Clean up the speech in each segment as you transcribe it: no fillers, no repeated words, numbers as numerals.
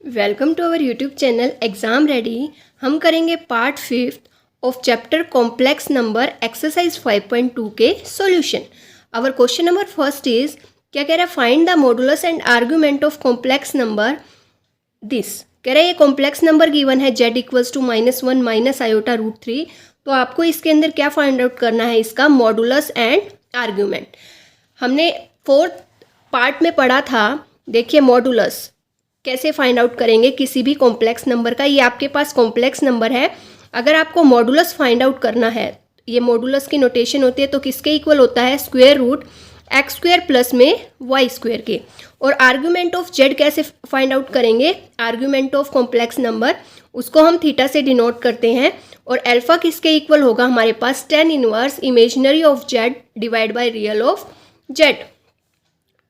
Welcome to our YouTube channel exam ready. हम करेंगे part 5 of chapter complex number exercise 5.2 के solution. Our question number first is क्या कह रहा है, find the modulus and argument of complex number this. कह रहा है ये कॉम्प्लेक्स नंबर गिवन है z equals to -1 minus iota root 3। तो आपको इसके अंदर क्या फाइंड आउट करना है, इसका मॉडुलस एंड आर्ग्यूमेंट। हमने फोर्थ पार्ट में पढ़ा था, देखिए मॉडुलस कैसे फाइंड आउट करेंगे किसी भी कॉम्प्लेक्स नंबर का। ये आपके पास कॉम्प्लेक्स नंबर है, अगर आपको मॉडुलस फाइंड आउट करना है, ये मॉडुलस की नोटेशन होती है, तो किसके इक्वल होता है, square root x square plus में वाई स्क्वायर के। और आर्ग्यूमेंट ऑफ जेड कैसे फाइंड आउट करेंगे, आर्ग्यूमेंट ऑफ कॉम्प्लेक्स नंबर उसको हम थीटा से डिनोट करते हैं। और अल्फा किसके इक्वल होगा हमारे पास, tan inverse imaginary of Z divide by real of Z.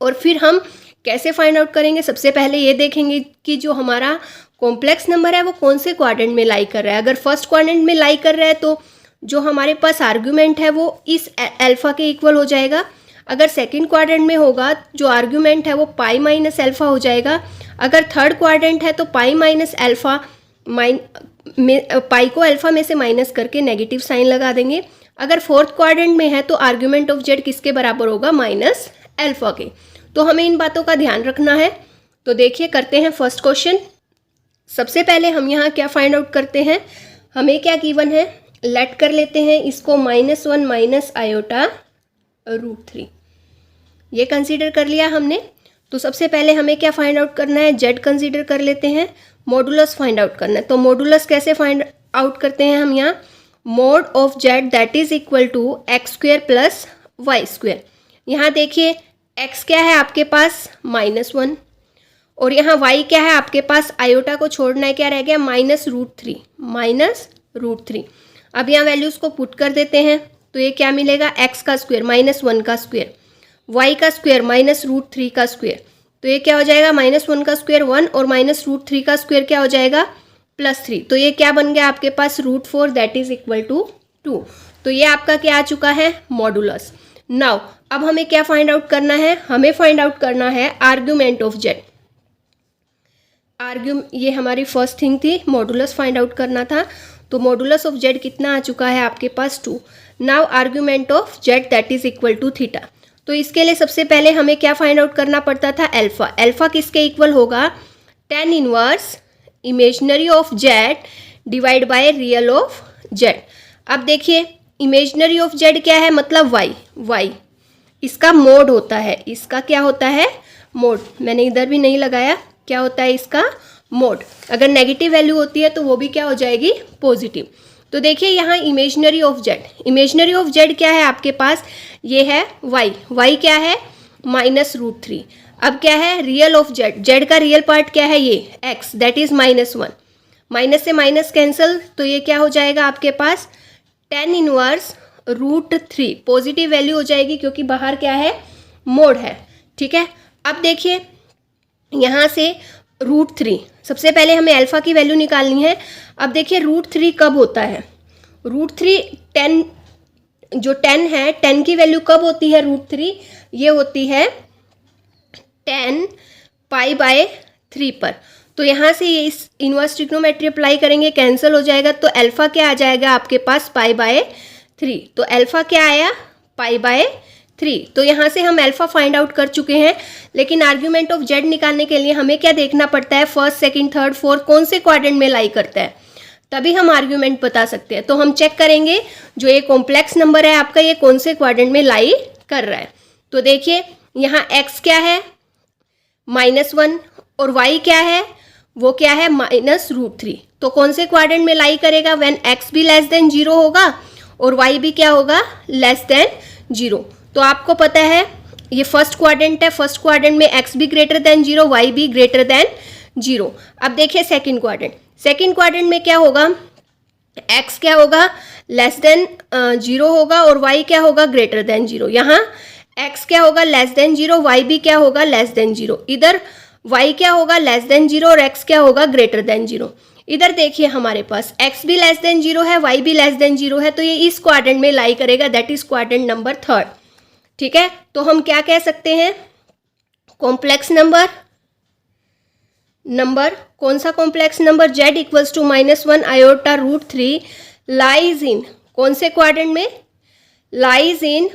और फिर हम कैसे फाइंड आउट करेंगे, सबसे पहले ये देखेंगे कि जो हमारा कॉम्प्लेक्स नंबर है वो कौन से क्वाड्रेंट में लाई कर रहा है। अगर फर्स्ट क्वाड्रेंट में लाई कर रहा है तो जो हमारे पास आर्ग्यूमेंट है वो इस अल्फा के इक्वल हो जाएगा। अगर सेकंड क्वाड्रेंट में होगा जो आर्ग्यूमेंट है वो पाई माइनस अल्फा हो जाएगा। अगर थर्ड क्वाड्रेंट है तो पाई माइनस अल्फा पाई को अल्फा में से माइनस करके नेगेटिव साइन लगा देंगे। अगर फोर्थ क्वाड्रेंट में है तो आर्ग्यूमेंट ऑफ जेड किसके बराबर होगा, माइनस अल्फा के। तो हमें इन बातों का ध्यान रखना है। तो देखिए करते हैं फर्स्ट क्वेश्चन। सबसे पहले हम यहाँ क्या फाइंड आउट करते हैं, हमें क्या गिवन है, लेट कर लेते हैं इसको -1 माइनस आयोटा रूट 3, ये कंसीडर कर लिया हमने। तो सबसे पहले हमें क्या फाइंड आउट करना है, जेड कंसीडर कर लेते हैं, मॉडुलस फाइंड आउट करना है। तो मॉडुलस कैसे फाइंड आउट करते हैं हम यहाँ, mod of z that is equal to x square plus y square. यहाँ देखिए x क्या है आपके पास -1 और यहाँ y क्या है आपके पास, आयोटा को छोड़ना है, क्या रह गया -√3। अब यहाँ वैल्यूज़ को पुट कर देते हैं तो ये क्या मिलेगा, x का स्क्वायर -1 का स्क्वायर, y का स्क्वायर -√3 का स्क्वायर, तो ये क्या हो जाएगा, -1 का स्क्वायर 1 और -√3 का स्क्वायर क्या हो जाएगा +3। तो ये क्या बन गया आपके पास √4 दैट इज इक्वल टू 2। तो ये आपका क्या आ चुका है, मॉडुलस। नाउ अब हमें क्या फाइंड आउट करना है, हमें फाइंड आउट करना है आर्ग्यूमेंट ऑफ जेड। ये हमारी फर्स्ट थिंग थी, मॉडुलस फाइंड आउट करना था। तो मॉडुलस ऑफ जेड कितना आ चुका है आपके पास 2। Now argument of z that is equal to theta. तो इसके लिए सबसे पहले हमें क्या फाइंड आउट करना पड़ता था, अल्फा। अल्फा किसके इक्वल होगा, tan inverse imaginary of Z divide by real of Z. अब देखिए इमेजनरी ऑफ जेड क्या है, मतलब वाई, इसका मोड होता है, इसका क्या होता है, मोड। मैंने इधर भी नहीं लगाया, क्या होता है इसका मोड। अगर नेगेटिव वैल्यू होती है तो वो भी क्या हो जाएगी, पॉजिटिव। तो देखिए यहाँ इमेजनरी ऑफ जेड क्या है आपके पास, ये है वाई क्या है -√3। अब क्या है रियल ऑफ जेड का रियल पार्ट क्या है, ये एक्स दैट इज -1, माइनस से माइनस कैंसिल, तो ये क्या हो जाएगा आपके पास tan इनवर्स √3, पॉजिटिव वैल्यू हो जाएगी क्योंकि बाहर क्या है, मोड है। ठीक है, अब देखिए यहाँ से √3, सबसे पहले हमें अल्फा की वैल्यू निकालनी है। अब देखिए √3 कब होता है, √3 10, जो 10 है 10 की वैल्यू कब होती है, √3 ये होती है 10 पाई/3 पर। तो यहाँ से ये इस इनवर्स ट्रिग्नोमेट्री अप्लाई करेंगे, कैंसिल हो जाएगा, तो अल्फा क्या आ जाएगा आपके पास पाई/3। तो अल्फा क्या आया, पाई/3। तो यहाँ से हम अल्फा फाइंड आउट कर चुके हैं। लेकिन आर्ग्यूमेंट ऑफ जेड निकालने के लिए हमें क्या देखना पड़ता है, फर्स्ट सेकंड थर्ड फोर्थ कौन से क्वाड्रेंट में लाई करता है, तभी हम आर्ग्यूमेंट बता सकते हैं। तो हम चेक करेंगे जो ये कॉम्प्लेक्स नंबर है आपका, ये कौन से क्वाड्रेंट में लाई कर रहा है। तो देखिए यहाँ x क्या है -1 और y क्या है, वो क्या है -√3। तो कौन से क्वाड्रेंट में लाई करेगा, व्हेन x भी लेस देन 0 होगा और y भी क्या होगा, लेस देन 0। तो आपको पता है ये फर्स्ट क्वाड्रेंट है, फर्स्ट क्वाड्रेंट में x भी ग्रेटर देन 0, y भी ग्रेटर देन 0। अब देखिए सेकंड क्वाड्रेंट में क्या होगा, x क्या होगा, लेस देन 0 होगा और y क्या होगा, ग्रेटर देन 0। यहाँ x क्या होगा, लेस देन 0, y भी क्या होगा, लेस देन 0। इधर y क्या होगा, लेस देन 0 और x क्या होगा, ग्रेटर देन 0। इधर देखिए हमारे पास x भी लेस देन 0 है, y भी लेस देन 0 है, तो ये इस क्वाड्रेंट में लाई करेगा, दैट इज क्वाड्रेंट नंबर 3। ठीक है, तो हम क्या कह सकते हैं, कॉम्प्लेक्स नंबर नंबर, कौन सा complex number z equals to -1 iota √3 lies in, कौन से क्वाड्रेंट में, lies in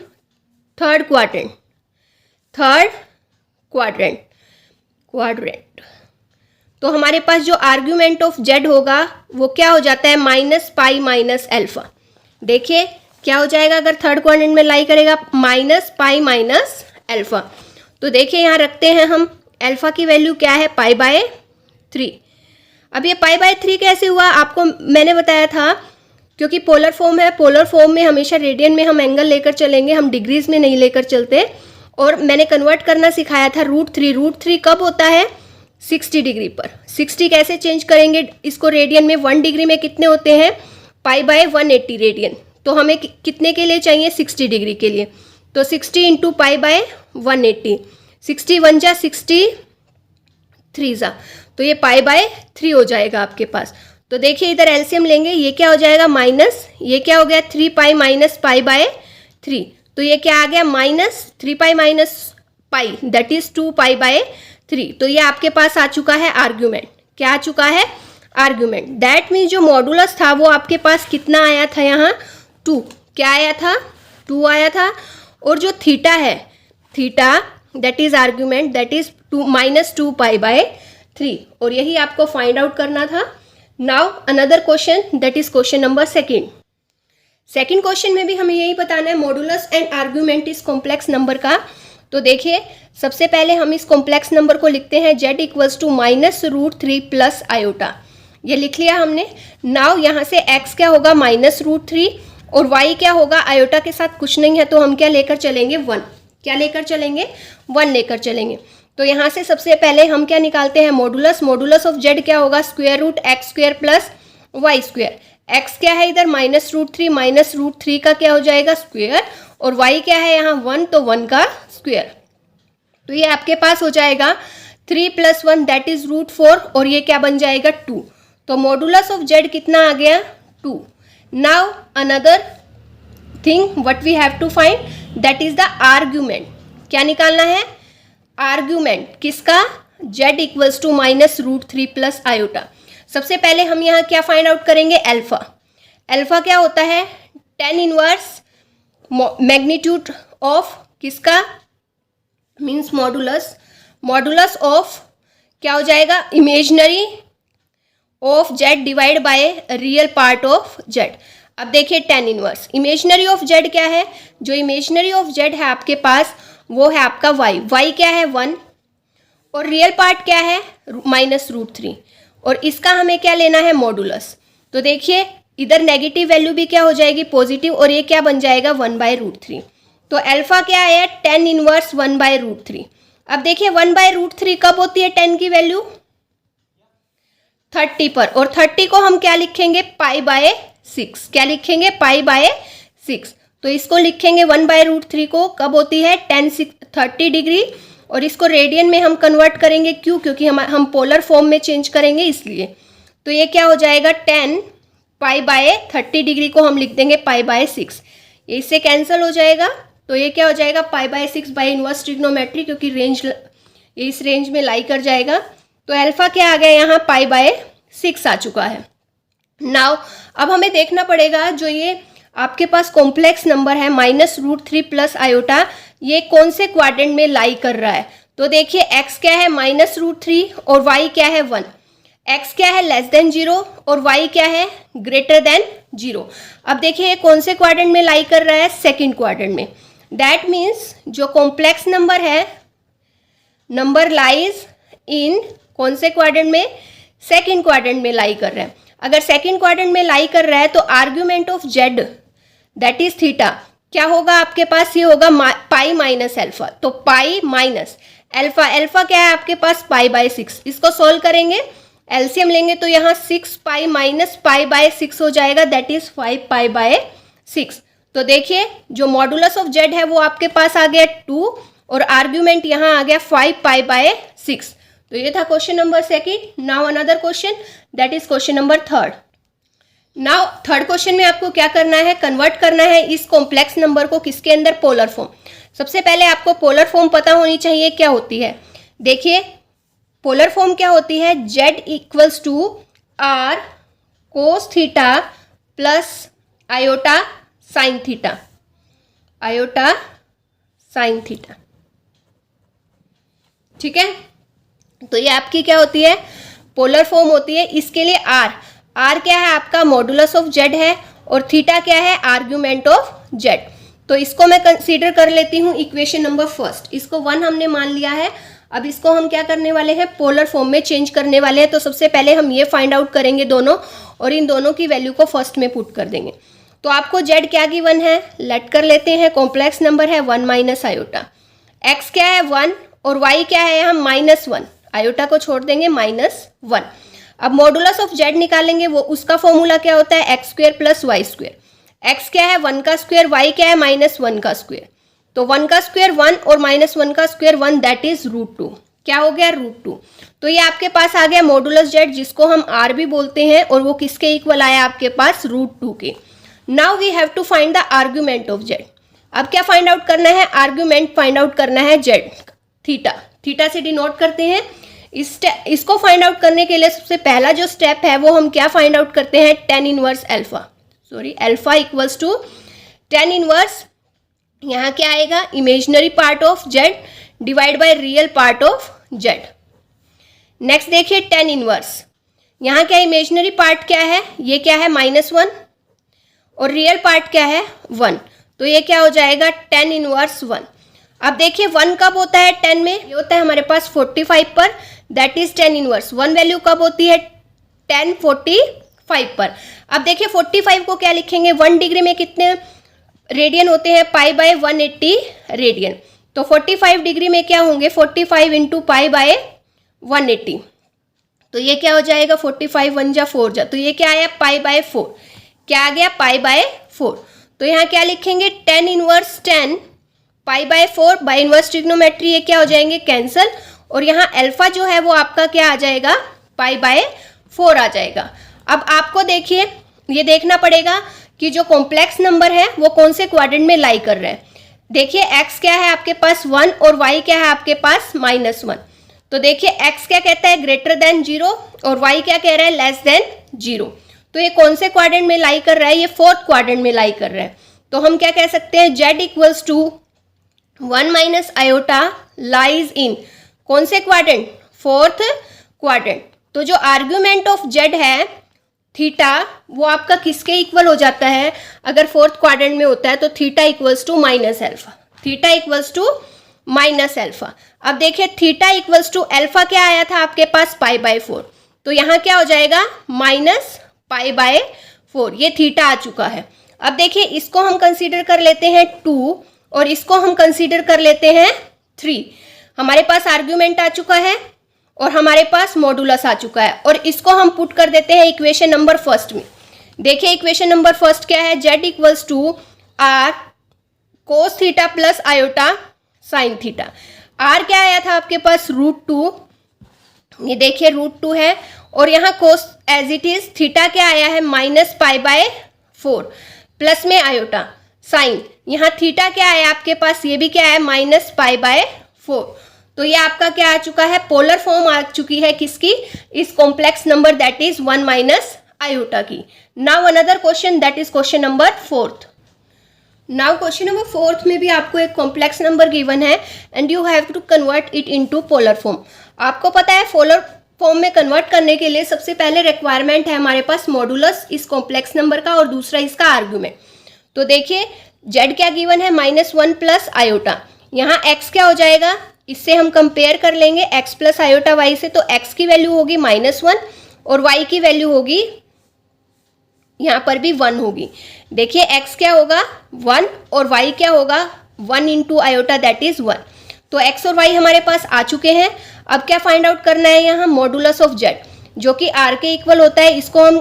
third quadrant, third quadrant. तो हमारे पास जो आर्ग्यूमेंट ऑफ z होगा वो क्या हो जाता है, -पाई माइनस अल्फा। देखिए क्या हो जाएगा अगर थर्ड क्वाड्रेंट में लाई करेगा, -पाई माइनस अल्फा। तो देखिए यहाँ रखते हैं हम, अल्फा की वैल्यू क्या है, π/3। अब ये π/3 कैसे हुआ, आपको मैंने बताया था क्योंकि पोलर फॉर्म है, पोलर फॉर्म में हमेशा रेडियन में हम एंगल लेकर चलेंगे, हम डिग्रीज में नहीं लेकर चलते। और मैंने कन्वर्ट करना सिखाया था √3 कब होता है, 60 डिग्री पर। 60 कैसे चेंज करेंगे इसको रेडियन में, 1 डिग्री में कितने होते हैं, π/180 रेडियन। तो हमें कितने के लिए चाहिए, 60 डिग्री के लिए। तो 60 इंटू π/180, 61 जा 63 जा, तो ये π/3 हो जाएगा आपके पास। तो देखिए इधर एलसीएम लेंगे, ये क्या हो जाएगा माइनस, ये क्या हो गया 3π माइनस π/3, तो ये क्या आ गया -3π माइनस पाई, दैट इज 2π/3। तो ये आपके पास आ चुका है आर्ग्यूमेंट, क्या आ चुका है, आर्ग्यूमेंट। दैट मीन्स जो मॉडुलस था वो आपके पास कितना आया था, यहाँ 2, क्या आया था, 2 आया था। और जो थीटा है, theta that is argument, that is -2π/3, और यही आपको फाइंड आउट करना था। Now another question, that is question number second question में भी हमें यही बताना है मॉडुलस एंड आर्ग्यूमेंट इस कॉम्प्लेक्स नंबर का। तो देखिए सबसे पहले हम इस कॉम्प्लेक्स नंबर को लिखते हैं z equals to -√3 plus iota, ये लिख लिया हमने। नाउ यहाँ से x क्या होगा -√3 और y क्या होगा, आयोटा के साथ कुछ नहीं है तो हम क्या लेकर चलेंगे, 1, क्या लेकर चलेंगे, 1 लेकर चलेंगे। तो यहाँ से सबसे पहले हम क्या निकालते हैं, मॉडुलस, मॉडुलस ऑफ z क्या होगा, √x² प्लस y²। x क्या है इधर -√3, -√3 का क्या हो जाएगा स्क्वायर, और y क्या है यहाँ 1, तो 1 का स्क्वायर। तो ये आपके पास हो जाएगा 3 + 1 दैट इज √4, और ये क्या बन जाएगा 2। तो मॉडुलस ऑफ z कितना आ गया, 2। Now another thing what we have to find, that is the argument. क्या निकालना है, आर्ग्यूमेंट किसका, z equals to -√3 plus iota. सबसे पहले हम यहाँ क्या फाइंड आउट करेंगे, अल्फा। अल्फा क्या होता है, tan इनवर्स मैग्नीट्यूड ऑफ किसका, मीन्स मॉडुलस, मॉडुलस ऑफ क्या हो जाएगा, imaginary of z divide by real part of z। अब देखिए tan inverse, imaginary of z क्या है, जो इमेजनरी ऑफ z है आपके पास वो है आपका y क्या है 1, और रियल पार्ट क्या है -√3, और इसका हमें क्या लेना है, मॉडुलस। तो देखिए इधर नेगेटिव वैल्यू भी क्या हो जाएगी, पॉजिटिव, और ये क्या बन जाएगा 1/√3। तो अल्फा क्या है, tan इनवर्स 1/√3। अब देखिए 1/√3 कब होती है tan की वैल्यू, 30 पर, और 30 को हम क्या लिखेंगे, π/6, क्या लिखेंगे, π/6। तो इसको लिखेंगे 1/√3 को कब होती है, tan 30 डिग्री, और इसको रेडियन में हम कन्वर्ट करेंगे, क्यों, क्योंकि हम पोलर फॉर्म में चेंज करेंगे इसलिए। तो ये क्या हो जाएगा, tan π/30 डिग्री को हम लिख देंगे π/6, ये इससे कैंसिल हो जाएगा। तो ये क्या हो जाएगा, π/6 बाय इनवर्स ट्रिग्नोमेट्री, क्योंकि रेंज ये इस रेंज में लाई कर जाएगा। तो अल्फा क्या आ गया यहाँ, π/6 आ चुका है। नाउ अब हमें देखना पड़ेगा जो ये आपके पास कॉम्प्लेक्स नंबर है -√3 प्लस आयोटा, ये कौन से क्वाड्रेंट में लाई कर रहा है। तो देखिए x क्या है -√3 और y क्या है 1, x क्या है <0 और y क्या है <0। अब देखिए ये कौन से क्वाड्रेंट में लाई कर रहा है, सेकंड क्वाड्रेंट में। दैट मीन्स जो कॉम्प्लेक्स नंबर है, नंबर लाइज इन कौन से क्वाड्रेंट में, सेकंड क्वाड्रेंट में लाई कर रहा है। अगर सेकंड क्वाड्रेंट में लाई कर रहा है तो argument of z that is theta क्या होगा आपके पास, ये होगा पाई माइनस अल्फा। तो पाई माइनस अल्फा, अल्फा क्या है आपके पास π/6। इसको सॉल्व करेंगे, एलसीएम लेंगे तो यहाँ 6π माइनस π/6 हो जाएगा, दैट इज 5π/6। तो देखिए जो मॉडुलस ऑफ z है वो आपके पास आ गया 2, और आर्ग्यूमेंट यहाँ आ गया 5π/6। तो ये था question number second. Now another question, that is question number third. Now third question में आपको क्या करना है, कन्वर्ट करना है इस कॉम्प्लेक्स नंबर को किसके अंदर, पोलर फॉर्म। सबसे पहले आपको पोलर फॉर्म पता होनी चाहिए क्या होती है। देखिए पोलर फॉर्म क्या होती है, z equals to r cos theta plus iota sine theta, iota sine theta. ठीक है, तो ये आपकी क्या होती है, पोलर फॉर्म होती है। इसके लिए r क्या है आपका, मॉडुलस ऑफ z है, और थीटा क्या है, आर्ग्यूमेंट ऑफ z। तो इसको मैं कंसीडर कर लेती हूँ इक्वेशन नंबर फर्स्ट। इसको 1 हमने मान लिया है। अब इसको हम क्या करने वाले हैं, पोलर फॉर्म में चेंज करने वाले हैं। तो सबसे पहले हम ये फाइंड आउट करेंगे दोनों, और इन दोनों की वैल्यू को फर्स्ट में पुट कर देंगे। तो आपको z क्या गिवन है, लेट कर लेते हैं, कॉम्प्लेक्स नंबर है 1 माइनस आयोटा। x क्या है 1 और y क्या है हम -1, आयोटा को छोड़ देंगे -1। अब मॉडुलस ऑफ z निकालेंगे, वो उसका फॉर्मूला क्या होता है, x square plus y square. x क्या है 1 का स्क्वायर, y क्या है -1 का स्क्वायर। तो 1 का स्क्वायर 1 और -1 का स्क्वायर 1, दैट इज √2। क्या हो गया, √2। तो ये आपके पास आ गया मॉडुलस z, जिसको हम r भी बोलते हैं, और वो किसके इक्वल आया आपके पास, √2 के। Now we have to find the argument of z। अब क्या फाइंड आउट करना है, आर्ग्यूमेंट फाइंड आउट करना है z, थीटा से डिनोट करते हैं। इसको फाइंड आउट करने के लिए सबसे पहला जो स्टेप है वो हम क्या फाइंड आउट करते हैं, tan inverse alpha, alpha equals to tan inverse, यहाँ क्या आएगा, imaginary part of z divide by real part of z। Next देखिए tan इनवर्स, यहाँ क्या इमेजिनरी पार्ट क्या है, ये क्या है -1, और रियल पार्ट क्या है 1। तो ये क्या हो जाएगा, tan इनवर्स 1। अब देखिए 1 कब होता है 10 में, ये होता है हमारे पास 45 पर, that is tan inverse. 1 value कब होती है, 10 45 पर। अब देखिए 45 को क्या लिखेंगे, 1 डिग्री में कितने रेडियन होते हैं, π/180 रेडियन। तो 45 डिग्री में क्या होंगे, 45 इंटू π/180। तो ये क्या हो जाएगा, 45 1 जा 4 जा, तो ये क्या आया π/4, क्या आ गया π/4। तो यहाँ क्या लिखेंगे, tan inverse 10 π/4, by inverse trigonometry ये क्या हो जाएंगे, कैंसल, और यहाँ अल्फा जो है वो आपका क्या आ जाएगा, π/4 आ जाएगा। अब आपको देखिए ये देखना पड़ेगा कि जो कॉम्प्लेक्स नंबर है वो कौन से क्वाड्रेंट में लाई कर रहा है। देखिए x क्या है आपके पास 1 और y क्या है आपके पास -1। तो देखिए x क्या कहता है, ग्रेटर देन 0, और y क्या कह रहा है, लेस देन 0। तो ये कौन से क्वाड्रेंट में लाई कर रहा है, ये फोर्थ क्वाड्रेंट में लाई कर रहा है। तो हम क्या कह सकते हैं, z equals to 1 minus iota lies in कौन से क्वाड्रेंट, फोर्थ क्वाड्रेंट। तो जो आर्ग्यूमेंट ऑफ z है थीटा, वो आपका किसके इक्वल हो जाता है, अगर फोर्थ क्वाड्रेंट में होता है तो theta equals to minus alpha, theta equals to minus alpha. अब देखिए थीटा इक्वल्स टू अल्फा क्या आया था आपके पास, π/4। तो यहाँ क्या हो जाएगा, -π/4, ये थीटा आ चुका है। अब देखिए इसको हम कंसीडर कर लेते हैं 2, और इसको हम कंसीडर कर लेते हैं 3। हमारे पास आर्ग्यूमेंट आ चुका है और हमारे पास मॉडुलस आ चुका है, और इसको हम पुट कर देते हैं इक्वेशन नंबर फर्स्ट में। देखिए इक्वेशन नंबर फर्स्ट क्या है, z equals to r cos theta plus iota sine theta. r क्या आया था आपके पास, √2, ये देखिए √2 है, और यहाँ कोस एज इट इज, थीटा क्या आया है -π/4, प्लस में आयोटा साइन, यहाँ थीटा क्या आया आपके पास, ये भी क्या है -π/4। तो ये आपका क्या आ चुका है, पोलर फॉर्म आ चुकी है किसकी, इस complex number that is 1 minus iota की। Now another question, that is question number 4। Now question number 4 में भी आपको एक कॉम्प्लेक्स नंबर गिवन है and you have to convert it into polar form. आपको पता है पोलर फॉर्म में कन्वर्ट करने के लिए सबसे पहले रिक्वायरमेंट है हमारे पास मॉडुलस इस कॉम्प्लेक्स नंबर का, और दूसरा इसका आर्ग्यूमेंट। तो देखिए z क्या गिवन है, -1 प्लस आयोटा, यहाँ x क्या हो जाएगा, इससे हम कंपेयर कर लेंगे x प्लस आयोटा y से। तो x की वैल्यू होगी -1 और y की वैल्यू होगी यहाँ पर भी 1 होगी। देखिए x क्या होगा 1 और y क्या होगा 1 इंटू आयोटा दैट इज 1। तो x और y हमारे पास आ चुके हैं। अब क्या फाइंड आउट करना है, यहाँ मॉडुलस ऑफ z जो कि r के इक्वल होता है, इसको हम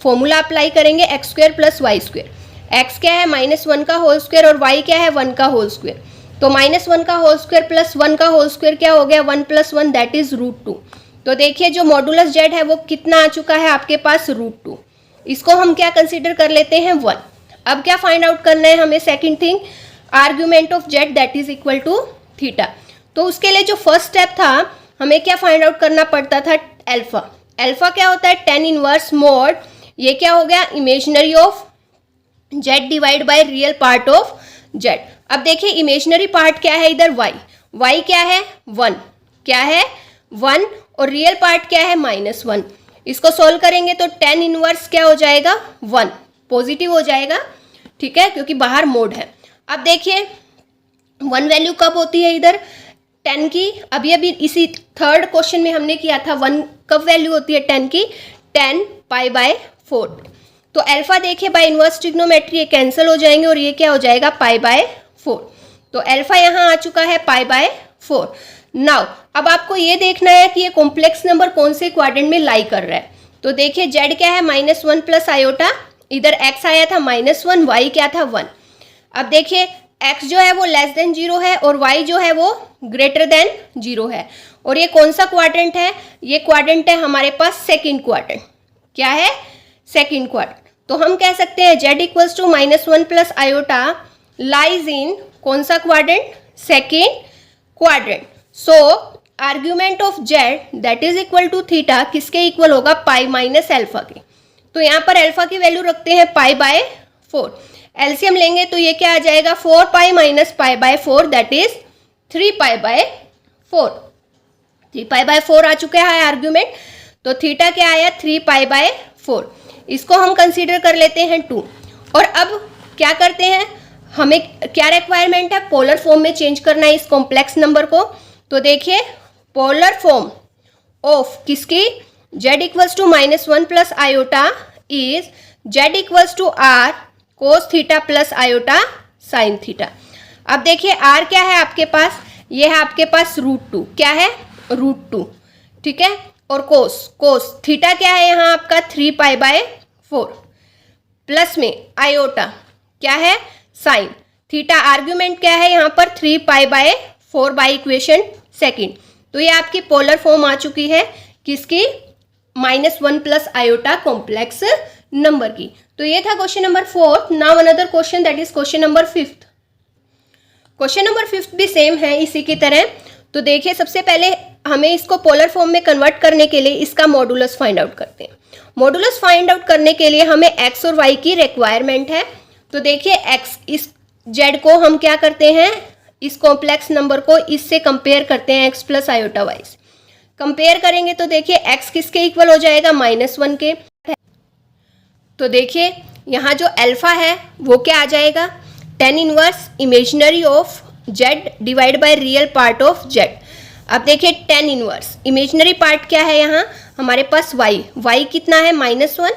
फॉर्मूला अप्लाई करेंगे x square plus y square. x क्या है -1 का होल स्क्वायर और y क्या है 1 का होल स्क्वायर। तो -1 का होल स्क्वायर प्लस 1 का होल स्क्वायर क्या हो गया 1 + 1 दैट इज √2। तो देखिए जो मॉडुलस z है वो कितना आ चुका है आपके पास √2। इसको हम क्या कंसीडर कर लेते हैं 1। अब क्या फाइंड आउट करना है हमें, second thing argument of z that is equal to theta. तो उसके लिए जो फर्स्ट स्टेप था हमें क्या फाइंड आउट करना पड़ता था, अल्फा। अल्फा क्या होता है, टेन इनवर्स मॉड, ये क्या हो गया, imaginary of Z divide by real part of Z. अब देखिए इमेजिनरी पार्ट क्या है इधर, वाई, वाई क्या है 1, क्या है 1, और रियल पार्ट क्या है -1। इसको सोल्व करेंगे तो टेन इनवर्स क्या हो जाएगा 1, पॉजिटिव हो जाएगा, ठीक है, क्योंकि बाहर मोड है। अब देखिए 1 वैल्यू कब होती है इधर 10 की, अभी अभी इसी थर्ड क्वेश्चन में हमने किया था 1 कब वैल्यू होती है 10 की, 10 π/4। तो अल्फा देखिए बाय इनवर्स ट्रिग्नोमेट्री ये कैंसिल हो जाएंगे और ये क्या हो जाएगा π/4। तो अल्फा यहाँ आ चुका है π/4। नाउ अब आपको ये देखना है कि ये कॉम्प्लेक्स नंबर कौन से क्वाड्रेंट में लाई कर रहा है। तो देखिए जेड क्या है -1 प्लस आयोटा, इधर एक्स आया था -1, वाई क्या था 1। अब देखिए x जो है वो लेस देन 0 है और y जो है वो ग्रेटर देन 0 है। और ये कौन सा क्वाड्रेंट है, ये क्वाड्रेंट है हमारे पास सेकंड क्वाड्रेंट। क्या है, सेकंड क्वाड्रेंट। तो हम कह सकते हैं z equals to -1 plus iota lies in कौन सा quadrant, second quadrant. So argument of z that is equal to theta किसके इक्वल होगा, पाई माइनस अल्फा के। तो यहाँ पर अल्फा की वैल्यू रखते हैं π/4, एलसीएम लेंगे तो ये क्या आ जाएगा 4π माइनस π/4 दैट इज 3π/4। 3π/4 आ चुका है आर्ग्यूमेंट, तो थीटा क्या आया 3π/4। इसको हम कंसीडर कर लेते हैं 2। और अब क्या करते हैं, हमें क्या रिक्वायरमेंट है, पोलर फॉर्म में चेंज करना है इस कॉम्प्लेक्स नंबर को। तो देखिए पोलर फॉर्म ऑफ किसकी, z equals to -1 plus iota is z equals to r cos theta plus iota sine theta. अब देखिए r क्या है आपके पास, ये है आपके पास √2, क्या है √2, ठीक है, और कोस थीटा क्या है यहाँ आपका 3π/4 प्लस में आयोटा क्या है साइन थीटा। आर्ग्यूमेंट क्या है यहाँ पर 3π/4 बाई इक्वेशन सेकेंड। तो ये आपकी पोलर फॉर्म आ चुकी है किसकी, -1 प्लस आयोटा कॉम्प्लेक्स नंबर की। तो ये था question number 4। Now another question that is question number 5। Question number 5 भी सेम है इसी की तरह। तो देखिए सबसे पहले हमें इसको पोलर फॉर्म में कन्वर्ट करने के लिए इसका मॉडुलस फाइंड आउट करते हैं। मॉडुलस फाइंड आउट करने के लिए हमें x और y की रिक्वायरमेंट है। तो देखिए x, इस z को हम क्या करते हैं, इस कॉम्प्लेक्स नंबर को इससे कंपेयर करते हैं x प्लस आयोटा y से। कंपेयर करेंगे तो देखिए x किसके इक्वल हो जाएगा, -1 के। तो देखिए यहाँ जो अल्फा है वो क्या आ जाएगा, tan inverse imaginary of z divide by real part of z। अब देखिए टेन इनवर्स इमेजिनरी पार्ट क्या है यहाँ हमारे पास y कितना है -1,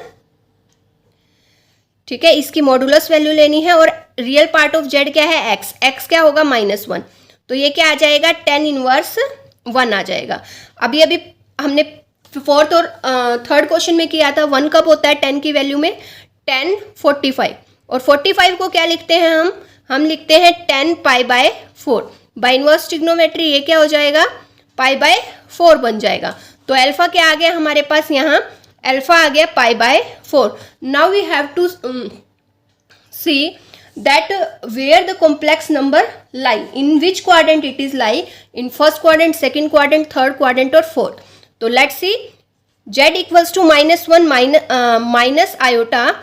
ठीक है, इसकी मॉडुलस वैल्यू लेनी है। और रियल पार्ट ऑफ z क्या है x क्या होगा -1। तो ये क्या आ जाएगा, टेन इनवर्स 1 आ जाएगा। अभी हमने फोर्थ और थर्ड क्वेश्चन में किया था 1 कब होता है 10 की वैल्यू में, 10 45, और 45 को क्या लिखते हैं हम लिखते हैं 10π/4 बाय इनवर्स ट्रिग्नोमेट्री। ये क्या हो जाएगा, π/4 बन जाएगा। तो अल्फा क्या आ गया हमारे पास, यहाँ अल्फा आ गया π/4। Now we have to see that where the complex number lie, in which quadrant it is lie, in first quadrant, second quadrant, third quadrant और फोर्थ। तो let's see z equals to -1 minus iota,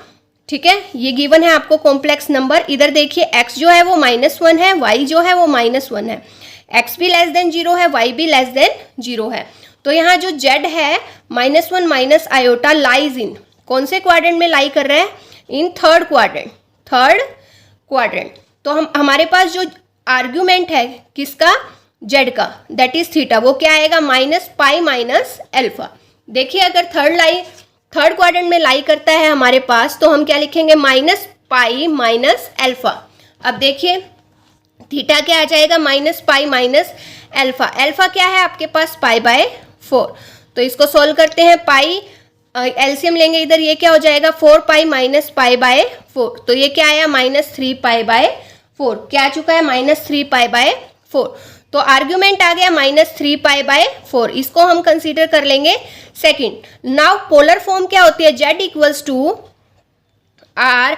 ठीक है, ये given है आपको complex number. इधर देखिए x जो है वो -1 है, y जो है वो -1 है, x भी लेस देन 0 है, y भी लेस देन 0 है। तो यहाँ जो z है -1 माइनस आयोटा लाइज इन कौन से क्वाड्रेंट में लाई कर रहा है, इन थर्ड क्वाड्रेंट। तो हमारे पास जो आर्ग्यूमेंट है किसका, z का, दैट इज थीटा, वो क्या आएगा -π माइनस अल्फा। देखिए अगर थर्ड क्वाड्रेंट में लाई करता है हमारे पास तो हम क्या लिखेंगे, -π माइनस अल्फा। अब देखिए थीटा क्या आ जाएगा, -π माइनस अल्फा। अल्फा क्या है आपके पास π/4। तो इसको सोल्व करते हैं, पाई एलसीएम लेंगे इधर, ये क्या हो जाएगा 4π माइनस π/4। तो ये क्या आया -3π/4, क्या आ चुका है -3π/4। तो आर्ग्यूमेंट आ गया -3π/4। इसको हम कंसीडर कर लेंगे सेकंड। नाउ पोलर फॉर्म क्या होती है, z equals to r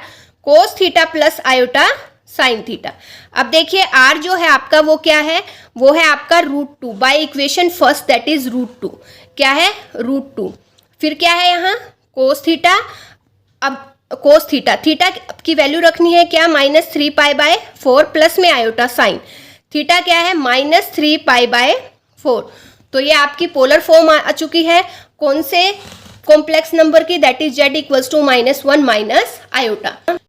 cos theta plus iota sine theta. अब देखिए आर जो है आपका वो क्या है, वो है आपका √2 by equation first that is √2। क्या है, √2। फिर क्या है यहाँ कोस थीटा। अब कोस थीटा, थीटा की वैल्यू रखनी है क्या, -3π/4 प्लस में आयोटा साइन। थीटा क्या है, -3π/4। तो ये आपकी पोलर फॉर्म आ चुकी है कौन से कॉम्प्लेक्स नंबर की, दैट इज z = -1 - आयोटा।